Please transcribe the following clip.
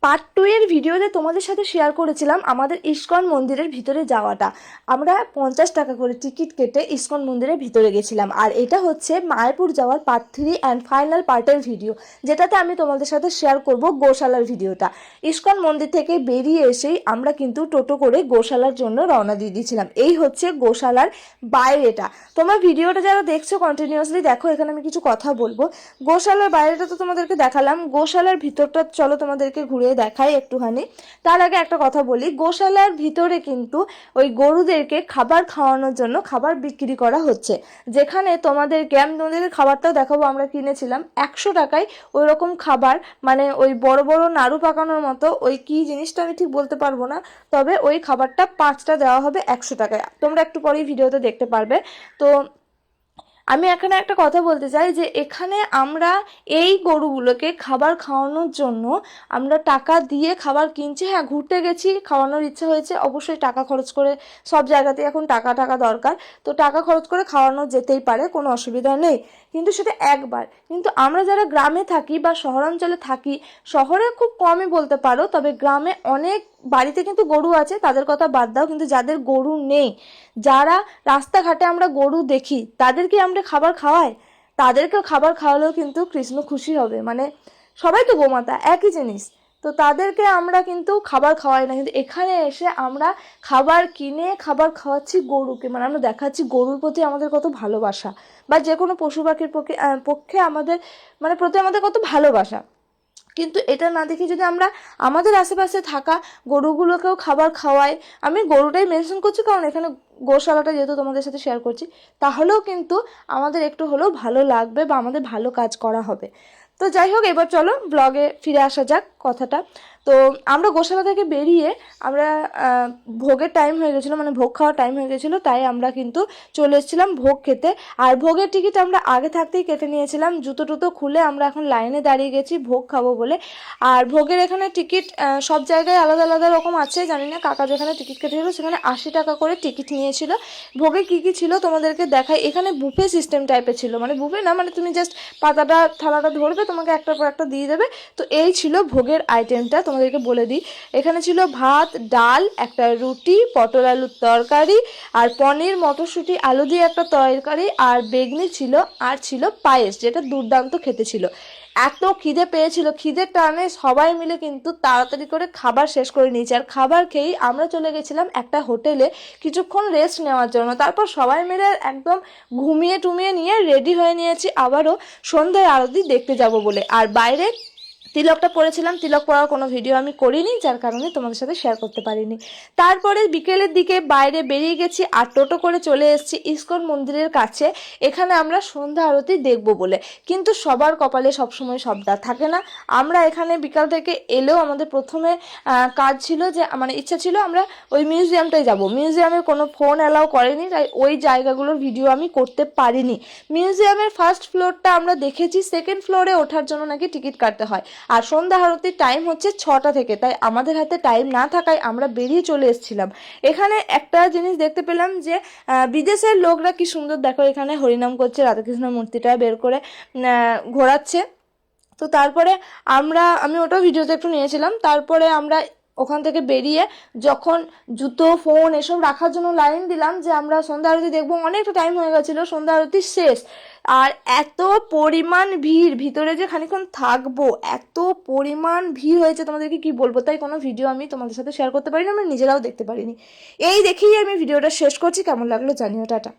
Part 2 এর ভিডিওতে তোমাদের সাথে শেয়ার করেছিলাম আমাদের ইস্কন মন্দিরের ভিতরে যাওয়াটা। আমরা 50 টাকা করে টিকিট কেটে ইস্কন মন্দিরের ভিতরে গেছিলাম। আর এটা হচ্ছে মায়াপুর যাওয়ার পার্ট 3 অ্যান্ড ফাইনাল পার্টের ভিডিও, যেটাতে আমি তোমাদের সাথে শেয়ার করব গোশালার ভিডিওটা। ইস্কন মন্দির থেকে বেরিয়ে এসেই আমরা কিন্তু টোটো করে গোশালার জন্য রওনা দিয়ে দিয়েছিলাম। এই হচ্ছে গোশালার বাইরেটা। তোমরা ভিডিওটা যারা দেখছো কন্টিনিউয়াসলি দেখো, এখানে আমি কিছু কথা বলবো। গোশালার বাইরেটা তো তোমাদেরকে দেখালাম, গোশালার ভিতরটা চলো তোমাদেরকে ঘুরে দেখাই একটুখানি। তার আগে একটা কথা বলি, গোশালার ভিতরে কিন্তু ওই গরুদেরকে খাবার খাওয়ানোর জন্য খাবার বিক্রি করা হচ্ছে, যেখানে তোমাদেরকে আমি তোমাদেরকে খাবারটাও দেখাবো। আমরা কিনেছিলাম 100 টাকায় ওই রকম খাবার, মানে ওই বড় বড় নাড়ু পাকানোর মতো, ওই কি জিনিসটা আমি ঠিক বলতে পারবো না, তবে ওই খাবারটা 5টা দেওয়া হবে 100 টাকায়। তোমরা একটু পরেই ভিডিওতে দেখতে পারবে। তো আমি এখানে একটা কথা বলতে চাই যে এখানে আমরা এই গরুগুলোকে খাবার খাওয়ানোর জন্য আমরা টাকা দিয়ে খাবার কিনছি। হ্যাঁ, ঘুরতে গেছি, খাওয়ানোর ইচ্ছা হয়েছে, অবশ্যই টাকা খরচ করে, সব জায়গাতে এখন টাকা দরকার, তো টাকা খরচ করে খাওয়ানো যেতেই পারে, কোনো অসুবিধা নেই, কিন্তু সেটা একবার। কিন্তু আমরা যারা গ্রামে থাকি বা শহরাঞ্চলে থাকি, শহরে খুব কমই বলতে পারো, তবে গ্রামে অনেক বাড়িতে কিন্তু গরু আছে, তাদের কথা বাদ দাও, কিন্তু যাদের গরু নেই, যারা রাস্তাঘাটে আমরা গরু দেখি, তাদেরকে আমরা খাবার খাওয়াই, তাদেরকেও খাবার খাওয়ালেও কিন্তু কৃষ্ণ খুশি হবে। মানে সবাই তো গোমাতা, একই জিনিস, তো তাদেরকে আমরা কিন্তু খাবার খাওয়াই না, কিন্তু এখানে এসে আমরা খাবার কিনে খাবার খাওয়াচ্ছি গরুকে। মানে আমরা দেখাচ্ছি গরুর প্রতি আমাদের কত ভালোবাসা, বা যে কোনো পশু পাখির পক্ষে আমাদের মানে প্রতি আমাদের কত ভালোবাসা। কিন্তু এটা না দেখে যদি আমরা আমাদের আশেপাশে থাকা গরুগুলোকেও খাবার খাওয়াই, আমি গরুটাই মেনশন করছি কারণ এখানে গোশালাটা যেহেতু তোমাদের সাথে শেয়ার করছি, তাহলেও কিন্তু আমাদের একটু হলেও ভালো লাগবে বা আমাদের ভালো কাজ করা হবে। তো যাই হোক, এবার চলো ব্লগে ফিরে আসা যাক কথাটা। তো আমরা গোশালা থেকে বেরিয়ে আমরা ভোগের টাইম হয়ে গেছিলো, মানে ভোগ খাওয়ার টাইম হয়ে গেছিলো, তাই আমরা কিন্তু চলে এসেছিলাম ভোগ খেতে। আর ভোগের টিকিট আমরা আগে থাকতেই কেটে নিয়েছিলাম, জুতো টুতো খুলে আমরা এখন লাইনে দাঁড়িয়ে গেছি ভোগ খাবো বলে। আর ভোগের এখানে টিকিট সব জায়গায় আলাদা আলাদা রকম আছে, জানি না, কাকা যেখানে টিকিট কেটেছিল সেখানে 80 টাকা করে টিকিট নিয়েছিল। ভোগে কী কী ছিল তোমাদেরকে দেখাই। এখানে বুফে সিস্টেম টাইপের ছিল, মানে বুফে না, মানে তুমি জাস্ট পাতাটা থালাটা ধরবে, তোমাকে একটার পর একটা দিয়ে দেবে। তো এই ছিল ভোগের আইটেমটা, তোমাদেরকে বলে দিই। এখানে ছিল ভাত, ডাল, একটা রুটি, পটল আলুর তরকারি, আর পনির মটরশুঁটি আলু দিয়ে একটা তরকারি, আর বেগনি ছিল, আর ছিল পায়েস, যেটা দুর্দান্ত খেতে ছিল। এত খিদে পেয়েছিল, খিদের টানে সবাই মিলে কিন্তু তাড়াতাড়ি করে খাবার শেষ করে নিয়েছি। আর খাবার খেয়েই আমরা চলে গেছিলাম একটা হোটেলে কিছুক্ষণ রেস্ট নেওয়ার জন্য। তারপর সবাই মিলে একদম ঘুমিয়ে টুমিয়ে নিয়ে রেডি হয়ে নিয়েছি আবারও সন্ধ্যায় আরতি দেখতে যাব বলে। আর বাইরে তিলকটা পরেছিলাম, তিলক পরার কোনো ভিডিও আমি করিনি, যার কারণে তোমাদের সাথে শেয়ার করতে পারিনি। তারপরে বিকেলের দিকে বাইরে বেরিয়ে গেছি আর টোটো করে চলে এসেছি ইস্কন মন্দিরের কাছে। এখানে আমরা সন্ধ্যা আরতি দেখব বলে, কিন্তু সবার কপালে সবসময় সবটা থাকে না। আমরা এখানে বিকাল থেকে এলেও আমাদের প্রথমে কাজ ছিল যে, মানে ইচ্ছা ছিল আমরা ওই মিউজিয়ামটাই যাব। মিউজিয়ামে কোনো ফোন অ্যালাউ করেনি, তাই ওই জায়গাগুলোর ভিডিও আমি করতে পারিনি। মিউজিয়ামের ফার্স্ট ফ্লোরটা আমরা দেখেছি, সেকেন্ড ফ্লোরে ওঠার জন্য নাকি টিকিট কাটতে হয়। আর সন্ধ্যা আরতির টাইম হচ্ছে 6টা থেকে, তাই আমাদের হাতে টাইম না থাকায় আমরা বেরিয়ে চলে এসেছিলাম। এখানে একটা জিনিস দেখতে পেলাম যে বিদেশের লোকরা কি সুন্দর, দেখো এখানে হরিনাম করছে, রাধাকৃষ্ণ মূর্তিটা বের করে ঘোরাচ্ছে। তো তারপরে আমি ওটাও ভিডিওতে একটু নিয়েছিলাম। তারপরে আমরা ওখান থেকে বেরিয়ে যখন জুতো ফোন এসব রাখার জন্য লাইন দিলাম যে আমরা সন্ধ্যা আরতি দেখবো, অনেকটা টাইম হয়ে গেছিলো, সন্ধ্যা আরতি শেষ। আর এত পরিমাণ ভিড়, ভিতরে যে খানিক্ষণ থাকবো এত পরিমাণ ভিড় হয়েছে তোমাদেরকে কি বলবো, তাই কোনো ভিডিও আমি তোমাদের সাথে শেয়ার করতে পারিনি, আমরা নিজেরাও দেখতে পারিনি। এই দেখেই আমি ভিডিওটা শেষ করছি, কেমন লাগলো জানিও, টাটা।